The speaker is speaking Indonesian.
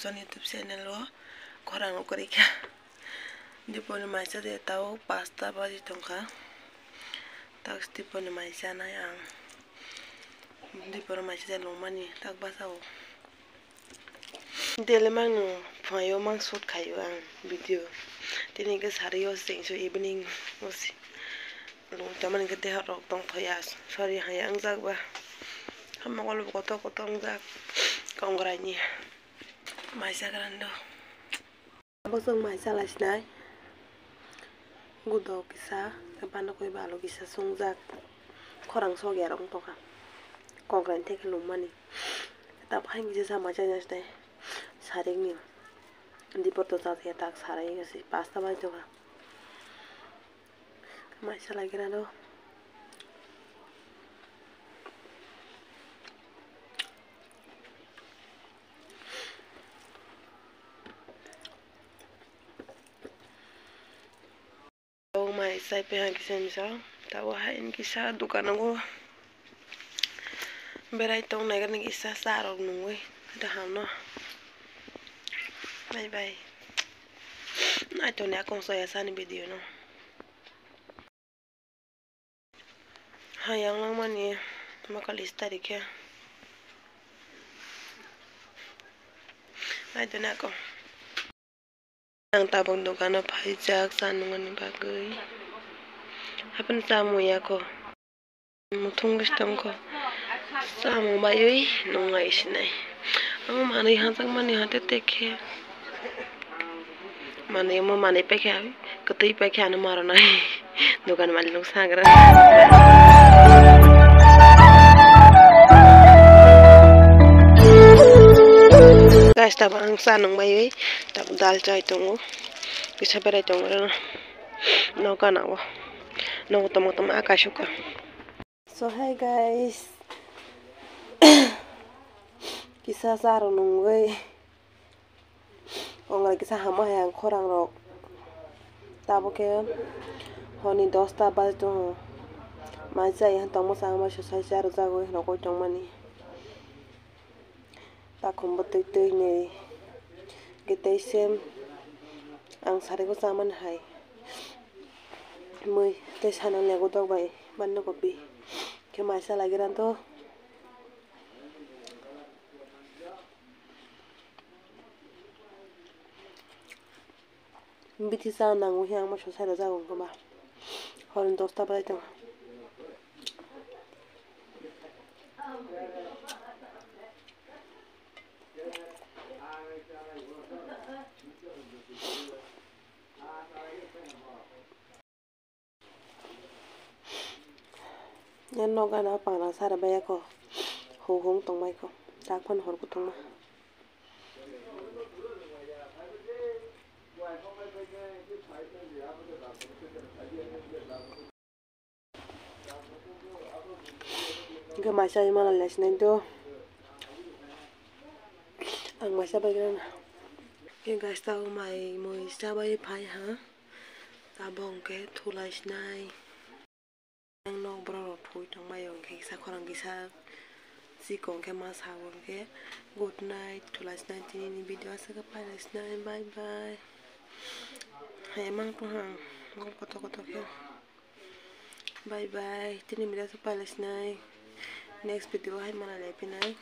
Samson YouTube channel lo korang ukurika diponi maisa de tahu pasta baji tongka tak diponi maisa na yang diponi maisa de lomani tak basau dele mang no phayo mang shoot khayo ang video tini ke sario sing so evening osi lo taman ke te rok tong thoyas sorry hayang jak ba hamma kol koto jak kongrani maisa grando bosong maisa lasnai gudo kisa kapano koi balo kisa sungjak korang so gerong toka kongran take lumani tap hain kisa sama chanya stai saring ni di porto sa tak sarai kasi pasta ba toka maisa lagi rando maisa pe han kisa misa tawa hain kisa dukan aku berai tong naga ning isa sarok nungwe da hamno bye bye na to ne akong so ya sani video no hayang lang mani makalis tarik ya na to ne akong ang tabong dukan na pahijak sanungan ni bagay hapan samu ya ko mutung gustong ko samu bayoy nungai sinai ang mani hatang mani hate teke mani mo mani pekhe ketui pekhe anu maro nai dukan mali lung sagra guys tabang sanung bayoy tab dal chai tongo bisa berai tongo no kana wo no tomo akashuka. So hi guys kisah sarung nungwe ongal kisah hama yang korang rok tabo ke honi 10 bal to maisa yang tomo sama sosai saru jago rokoi tongmani takum betul ne kita sem ang sare ko saman hai mui te sanan lego dog bai banno kopi ke maisa lagi ranto biti sa nang uhiang mo sosai ra jago ko ba horin 10 bal to nhân nó cái nó bằng là sao là bé ko hồ hống tông bay ko tak phân hồn của tông mà cái máy xay mà là lẹt nên to ang máy xay bay cái này cái guys tao mày mồi xay bay phai hả ta bong cái thu lại này ang no bro thui tong mayong ke sa korang kisa si kong ke mas hawon ke good night to last night ini video asa ka pa last night bye bye hay mang to hang ngom koto ke bye bye tini video sa pa last night next video hay mana lepin ay